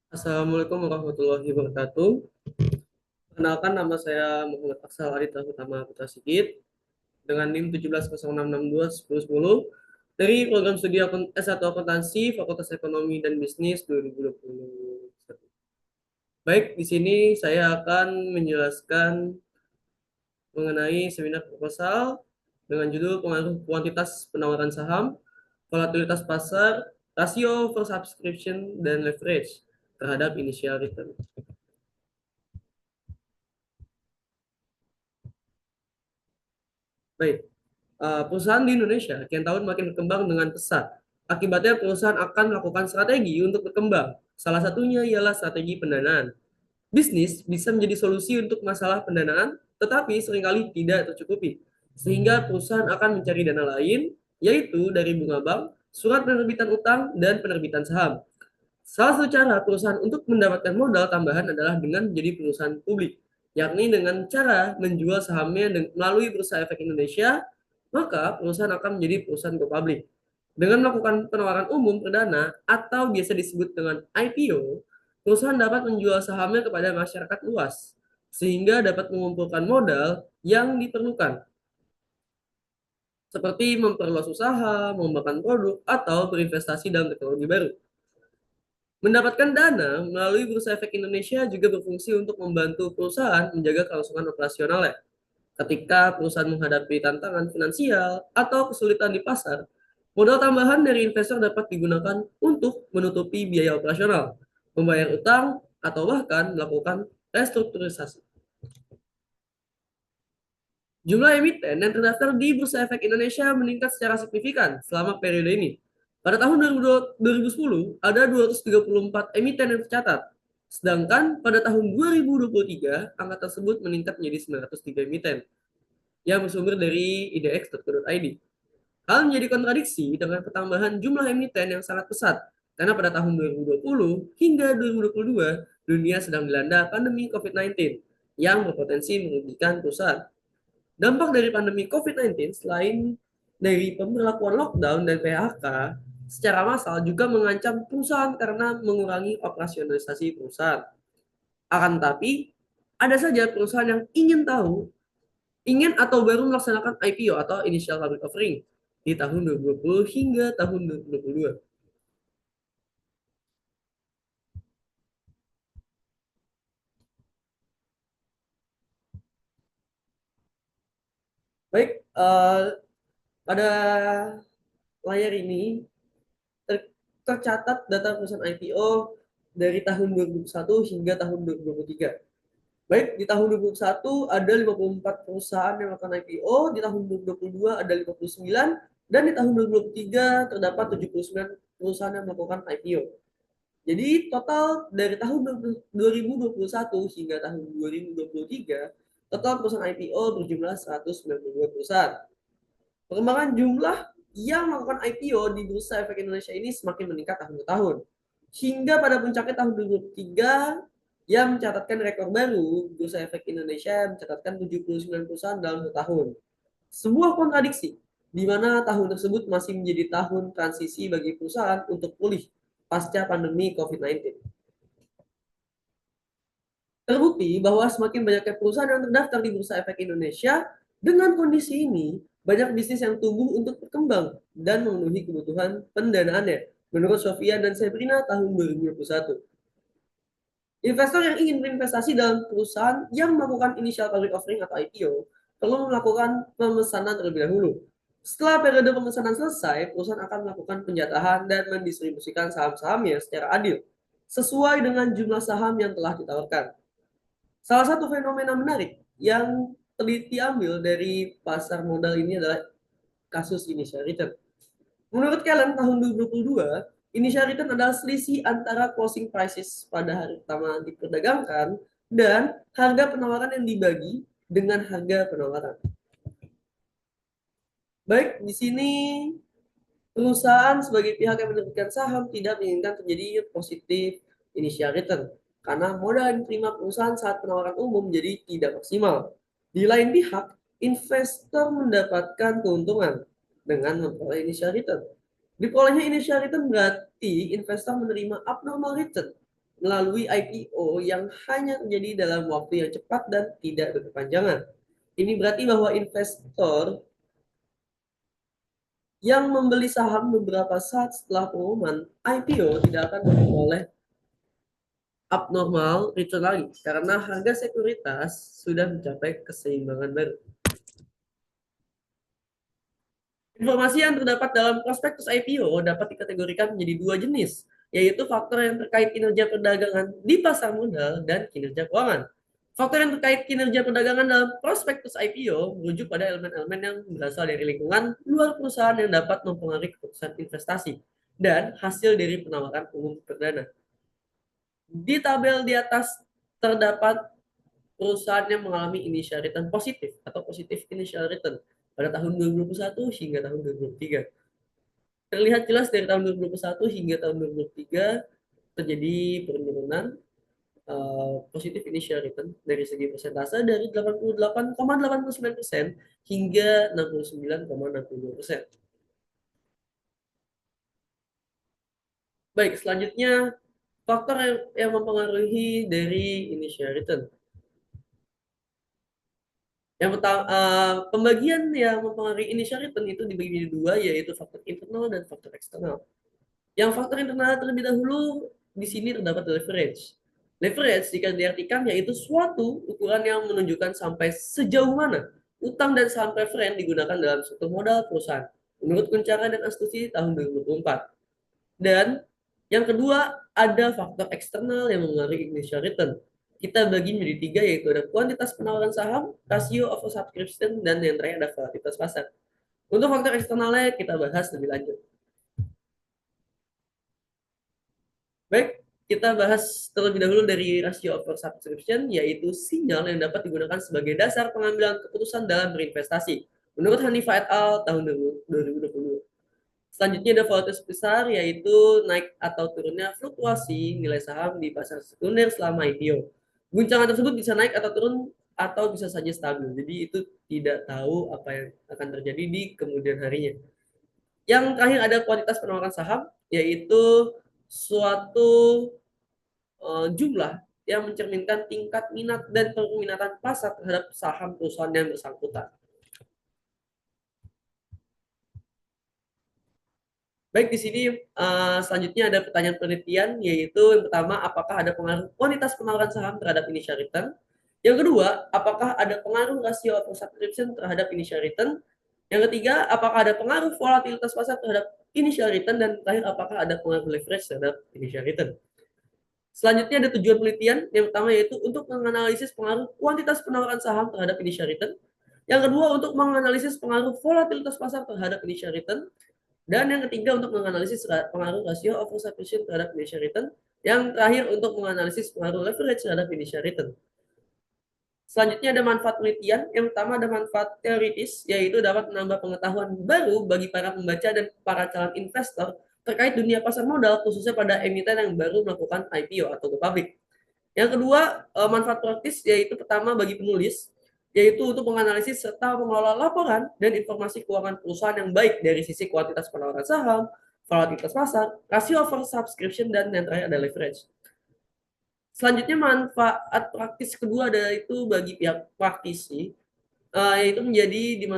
Assalamualaikum warahmatullahi wabarakatuh. Perkenalkan, nama saya Muhammad Aksal Adita Utama Putra Sigit dengan NIM 1706621010 dari program studi S1 Akuntansi Fakultas Ekonomi dan Bisnis 2021. Baik, di sini saya akan menjelaskan mengenai seminar proposal dengan judul Pengaruh Kuantitas Penawaran Saham, Volatilitas Pasar, Rasio Oversubscription, dan Leverage terhadap Initial Return. Baik, perusahaan di Indonesia kian tahun makin berkembang dengan pesat. Akibatnya perusahaan akan melakukan strategi untuk berkembang. Salah satunya ialah strategi pendanaan. Bisnis bisa menjadi solusi untuk masalah pendanaan, tetapi seringkali tidak tercukupi. Sehingga perusahaan akan mencari dana lain, yaitu dari bunga bank, surat penerbitan utang, dan penerbitan saham. Salah satu cara perusahaan untuk mendapatkan modal tambahan adalah dengan menjadi perusahaan publik, yakni dengan cara menjual sahamnya melalui Bursa Efek Indonesia, maka perusahaan akan menjadi perusahaan go public. Dengan melakukan penawaran umum perdana atau biasa disebut dengan IPO, perusahaan dapat menjual sahamnya kepada masyarakat luas, sehingga dapat mengumpulkan modal yang diperlukan, seperti memperluas usaha, mengembangkan produk, atau berinvestasi dalam teknologi baru. Mendapatkan dana melalui Bursa Efek Indonesia juga berfungsi untuk membantu perusahaan menjaga kelangsungan operasionalnya. Ketika perusahaan menghadapi tantangan finansial atau kesulitan di pasar, modal tambahan dari investor dapat digunakan untuk menutupi biaya operasional, membayar utang, atau bahkan melakukan restrukturisasi. Jumlah emiten yang terdaftar di Bursa Efek Indonesia meningkat secara signifikan selama periode ini. Pada tahun 2010, ada 234 emiten yang tercatat. Sedangkan pada tahun 2023, angka tersebut meningkat menjadi 903 emiten yang bersumber dari idx.co.id. Hal menjadi kontradiksi dengan pertambahan jumlah emiten yang sangat pesat, karena pada tahun 2020 hingga 2022, dunia sedang dilanda pandemi COVID-19 yang berpotensi merugikan perusahaan. Dampak dari pandemi COVID-19 selain dari pemberlakuan lockdown dan PHK secara massal juga mengancam perusahaan karena mengurangi operasionalisasi perusahaan. Akan tetapi, ada saja perusahaan yang ingin atau baru melaksanakan IPO atau Initial Public Offering di tahun 2020 hingga tahun 2022. Baik, pada layar ini tercatat data perusahaan IPO dari tahun 2021 hingga tahun 2023. Baik, di tahun 2021 ada 54 perusahaan yang melakukan IPO, di tahun 2022 ada 59, dan di tahun 2023 terdapat 79 perusahaan yang melakukan IPO. Jadi total dari tahun 2021 hingga tahun 2023, total perusahaan IPO berjumlah 192 perusahaan. Perkembangan jumlah yang melakukan IPO di Bursa Efek Indonesia ini semakin meningkat tahun ke tahun. Hingga pada puncaknya tahun 2023 yang mencatatkan rekor baru, Bursa Efek Indonesia mencatatkan 79 perusahaan dalam 1 tahun. Sebuah kontradiksi, di mana tahun tersebut masih menjadi tahun transisi bagi perusahaan untuk pulih pasca pandemi COVID-19. Terbukti bahwa semakin banyaknya perusahaan yang terdaftar di Bursa Efek Indonesia, dengan kondisi ini, banyak bisnis yang tumbuh untuk berkembang dan memenuhi kebutuhan pendanaannya, menurut Sofia dan Sabrina tahun 2021. Investor yang ingin berinvestasi dalam perusahaan yang melakukan initial public offering atau IPO perlu melakukan pemesanan terlebih dahulu. Setelah periode pemesanan selesai, perusahaan akan melakukan penjatahan dan mendistribusikan saham-sahamnya secara adil, sesuai dengan jumlah saham yang telah ditawarkan. Salah satu fenomena menarik yang diambil dari pasar modal ini adalah kasus initial return. Menurut Kellen, tahun 2022, initial return adalah selisih antara closing prices pada hari pertama diperdagangkan dan harga penawaran yang dibagi dengan harga penawaran. Baik, di sini perusahaan sebagai pihak yang menerbitkan saham tidak menginginkan terjadi positif initial return karena modal yang diterima perusahaan saat penawaran umum menjadi tidak maksimal. Di lain pihak, investor mendapatkan keuntungan dengan memperoleh initial return. Diperolehnya initial return berarti investor menerima abnormal return melalui IPO yang hanya terjadi dalam waktu yang cepat dan tidak berkepanjangan. Ini berarti bahwa investor yang membeli saham beberapa saat setelah pengumuman IPO tidak akan memperoleh abnormal return lagi karena harga sekuritas sudah mencapai keseimbangan baru. Informasi yang terdapat dalam prospektus IPO dapat dikategorikan menjadi dua jenis, yaitu faktor yang terkait kinerja perdagangan di pasar modal dan kinerja keuangan. Faktor yang terkait kinerja perdagangan dalam prospektus IPO merujuk pada elemen-elemen yang berasal dari lingkungan luar perusahaan yang dapat mempengaruhi keputusan investasi dan hasil dari penawaran umum perdana. Di tabel di atas terdapat perusahaan yang mengalami initial return positif atau positif initial return pada tahun 2021 hingga tahun 2023. Terlihat jelas dari tahun 2021 hingga tahun 2023 terjadi penurunan positif initial return dari segi persentase dari 88,89% hingga 69,62%. Baik, selanjutnya faktor yang mempengaruhi dari initial return. Yang pertama, pembagian yang mempengaruhi initial return itu dibagi menjadi dua, yaitu faktor internal dan faktor eksternal. Yang faktor internal terlebih dahulu di sini terdapat leverage. Leverage jika diartikan yaitu suatu ukuran yang menunjukkan sampai sejauh mana utang dan saham preferen digunakan dalam suatu modal perusahaan. Menurut Kuncara dan Astuti tahun 2024. Dan yang kedua ada faktor eksternal yang mengaruhi initial return. Kita bagi menjadi tiga, yaitu ada kuantitas penawaran saham, rasio oversubscription, dan yang terakhir ada volatilitas pasar. Untuk faktor eksternalnya kita bahas lebih lanjut. Baik, kita bahas terlebih dahulu dari rasio oversubscription, yaitu sinyal yang dapat digunakan sebagai dasar pengambilan keputusan dalam berinvestasi. Menurut Hanifa et al. Tahun 2020. Selanjutnya ada volatilitas besar, yaitu naik atau turunnya fluktuasi nilai saham di pasar sekunder selama IPO. Guncangan tersebut bisa naik atau turun atau bisa saja stabil. Jadi itu tidak tahu apa yang akan terjadi di kemudian harinya. Yang terakhir ada kualitas penawaran saham, yaitu suatu jumlah yang mencerminkan tingkat minat dan peminatan pasar terhadap saham perusahaan yang bersangkutan. Baik, di sini selanjutnya ada pertanyaan penelitian, yaitu yang pertama, apakah ada pengaruh kuantitas penawaran saham terhadap initial return? Yang kedua, apakah ada pengaruh rasio oversubscription terhadap initial return? Yang ketiga, apakah ada pengaruh volatilitas pasar terhadap initial return? Dan terakhir, apakah ada pengaruh leverage terhadap initial return? Selanjutnya ada tujuan penelitian. Yang pertama yaitu untuk menganalisis pengaruh kuantitas penawaran saham terhadap initial return. Yang kedua untuk menganalisis pengaruh volatilitas pasar terhadap initial return. Dan yang ketiga untuk menganalisis pengaruh rasio oversubscription terhadap initial return. Yang terakhir untuk menganalisis pengaruh leverage terhadap initial return. Selanjutnya ada manfaat penelitian. Yang pertama ada manfaat teoritis, yaitu dapat menambah pengetahuan baru bagi para pembaca dan para calon investor terkait dunia pasar modal, khususnya pada emiten yang baru melakukan IPO atau go public. Yang kedua, manfaat praktis, yaitu pertama bagi penulis, yaitu untuk menganalisis serta mengelola laporan dan informasi keuangan perusahaan yang baik dari sisi kuantitas penawaran saham, volatilitas pasar, rasio oversubscription, dan yang terakhir ada leverage. Selanjutnya manfaat praktis kedua adalah itu bagi pihak praktisi, yaitu menjadi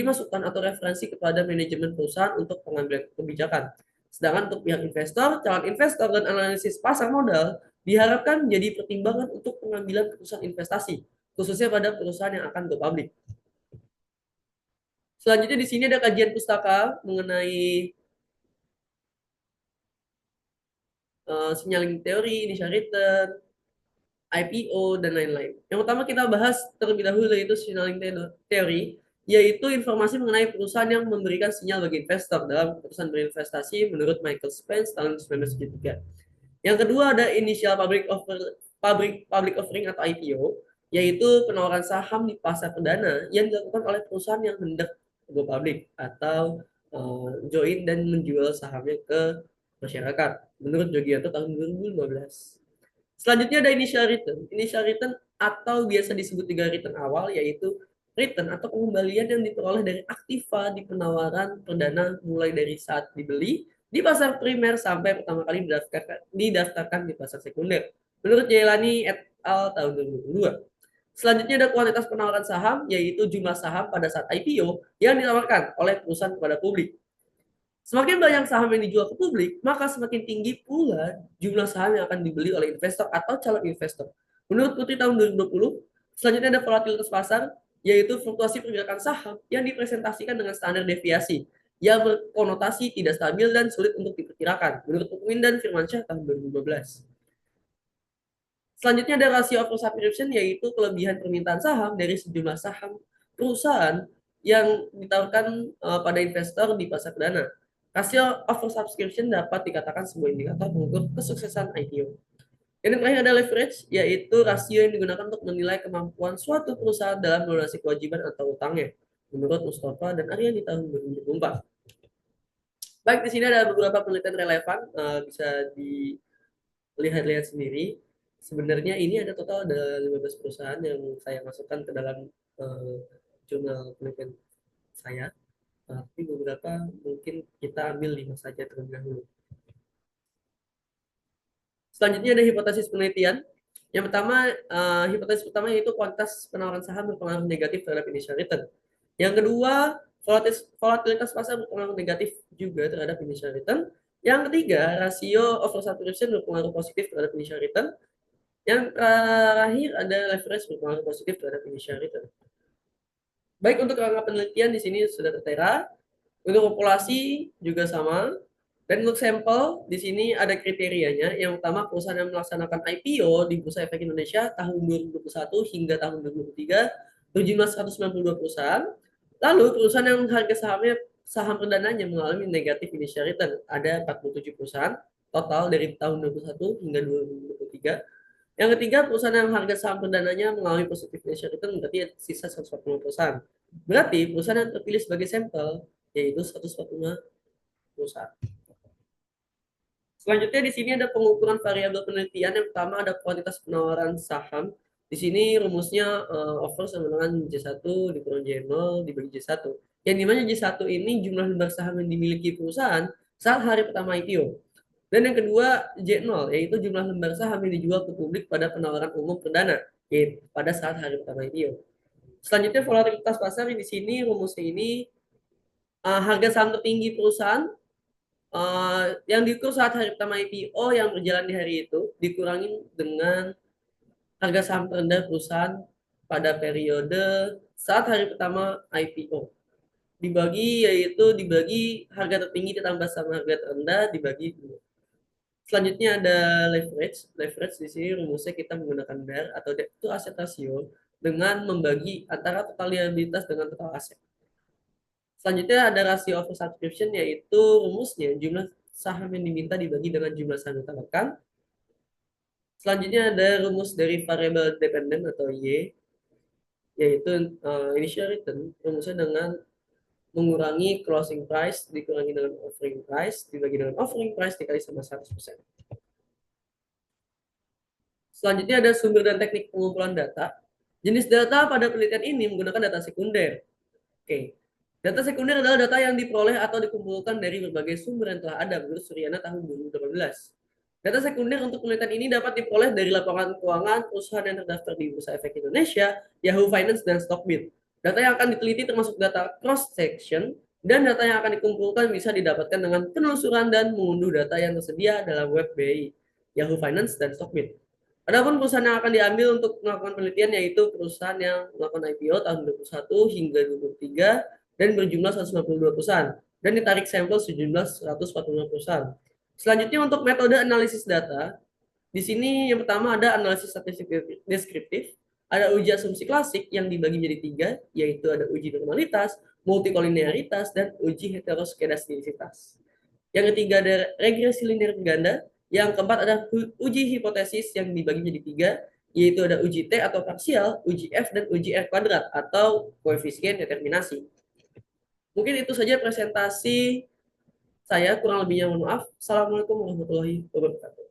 masukan atau referensi kepada manajemen perusahaan untuk pengambilan kebijakan. Sedangkan untuk pihak investor, calon investor, dan analisis pasar modal diharapkan menjadi pertimbangan untuk pengambilan keputusan investasi, khususnya pada perusahaan yang akan go public. Selanjutnya di sini ada kajian pustaka mengenai signaling teori, initial return, IPO, dan lain-lain. Yang pertama kita bahas terlebih dahulu yaitu signaling teori, yaitu informasi mengenai perusahaan yang memberikan sinyal bagi investor dalam keputusan berinvestasi menurut Michael Spence tahun 1973. Yang kedua ada initial public offering atau IPO, yaitu penawaran saham di pasar perdana yang dilakukan oleh perusahaan yang hendak go public atau join dan menjual sahamnya ke masyarakat menurut Jogianto tahun 2015. Selanjutnya ada initial return. Initial return atau biasa disebut juga return awal, yaitu return atau pengembalian yang diperoleh dari aktiva di penawaran perdana mulai dari saat dibeli di pasar primer sampai pertama kali didaftarkan di pasar sekunder. Menurut Jailani et al. Tahun 2022. Selanjutnya ada kuantitas penawaran saham, yaitu jumlah saham pada saat IPO yang ditawarkan oleh perusahaan kepada publik. Semakin banyak saham yang dijual ke publik, maka semakin tinggi pula jumlah saham yang akan dibeli oleh investor atau calon investor. Menurut Putri tahun 2020, selanjutnya ada volatilitas pasar, yaitu fluktuasi pergerakan saham yang dipresentasikan dengan standar deviasi yang berkonotasi tidak stabil dan sulit untuk diperkirakan. Menurut Pukmin dan Firmansyah tahun 2012. Selanjutnya ada rasio oversubscription, yaitu kelebihan permintaan saham dari sejumlah saham perusahaan yang ditawarkan pada investor di pasar perdana. Rasio oversubscription dapat dikatakan sebuah indikator pengukur kesuksesan IPO. Yang terakhir ada leverage, yaitu rasio yang digunakan untuk menilai kemampuan suatu perusahaan dalam melunasi kewajiban atau utangnya. Menurut Mustafa dan Arya di tahun 2024. Baik, di sini ada beberapa penelitian relevan, bisa dilihat-lihat sendiri. Sebenarnya ini ada total ada 15 perusahaan yang saya masukkan ke dalam jurnal penelitian saya. Tapi beberapa mungkin kita ambil 5 saja terlebih dahulu. Selanjutnya ada hipotesis penelitian. Yang pertama, hipotesis pertama yaitu kuantitas penawaran saham berpengaruh negatif terhadap initial return. Yang kedua, volatilitas pasar berpengaruh negatif juga terhadap initial return. Yang ketiga, rasio oversubscription berpengaruh positif terhadap initial return. Yang terakhir ada leverage berpengaruh positif terhadap initial return. Baik, untuk angka penelitian di sini sudah tertera. Untuk populasi juga sama. Dan untuk sampel di sini ada kriterianya. Yang pertama, perusahaan yang melaksanakan IPO di Bursa Efek Indonesia tahun 2021 hingga tahun 2023 berjumlah 192 perusahaan. Lalu perusahaan yang harga saham perdananya mengalami negatif initial return ada 47 perusahaan total dari tahun 2021 hingga 2023. Yang ketiga, perusahaan yang harga saham perdananya mengalami positif initial return berarti sisa 140 perusahaan. Berarti perusahaan yang terpilih sebagai sampel yaitu 145 perusahaan. Selanjutnya di sini ada pengukuran variabel penelitian. Yang pertama ada kuantitas penawaran saham. Di sini rumusnya over sama dengan J1 dikurang J0 dibagi J1. Yang dimana J1 ini jumlah lembar saham yang dimiliki perusahaan saat hari pertama IPO. Dan yang kedua J0 yaitu jumlah lembar saham yang dijual ke publik pada penawaran umum perdana yaitu pada saat hari pertama IPO. Selanjutnya volatilitas pasar di sini rumusnya ini harga saham tertinggi perusahaan yang diukur saat hari pertama IPO yang berjalan di hari itu dikurangin dengan harga saham terendah perusahaan pada periode saat hari pertama IPO. Dibagi harga tertinggi ditambah sama harga terendah dibagi 2. Selanjutnya ada leverage. Leverage di sini rumusnya kita menggunakan DAR atau debt to asset ratio dengan membagi antara total liabilitas dengan total aset. Selanjutnya ada rasio oversubscription, yaitu rumusnya jumlah saham yang diminta dibagi dengan jumlah saham yang ditawarkan. Selanjutnya ada rumus dari variable dependent atau Y, yaitu initial return, rumusnya dengan mengurangi closing price dikurangi dengan offering price dibagi dengan offering price dikali sama 100%. Selanjutnya ada sumber dan teknik pengumpulan data. Jenis data pada penelitian ini menggunakan data sekunder. Oke. Data sekunder adalah data yang diperoleh atau dikumpulkan dari berbagai sumber yang telah ada menurut Suryana tahun 2018. Data sekunder untuk penelitian ini dapat diperoleh dari laporan keuangan perusahaan yang terdaftar di Bursa Efek Indonesia, Yahoo Finance, dan Stockbit. Data yang akan diteliti termasuk data cross-section, dan data yang akan dikumpulkan bisa didapatkan dengan penelusuran dan mengunduh data yang tersedia dalam web BI, Yahoo Finance, dan Stockbit. Adapun perusahaan yang akan diambil untuk melakukan penelitian yaitu perusahaan yang melakukan IPO tahun 2021 hingga 2023 dan berjumlah 192 perusahaan dan ditarik sampel sejumlah 145 perusahaan. Selanjutnya untuk metode analisis data, di sini yang pertama ada analisis statistik deskriptif, ada uji asumsi klasik yang dibagi menjadi 3, yaitu ada uji normalitas, multikolinearitas, dan uji heteroskedastisitas. Yang ketiga ada regresi linear ganda. Yang keempat ada uji hipotesis yang dibagi menjadi 3, yaitu ada uji T atau parsial, uji F, dan uji R kuadrat atau koefisien determinasi. Mungkin itu saja presentasi saya, kurang lebihnya mohon maaf. Assalamualaikum warahmatullahi wabarakatuh.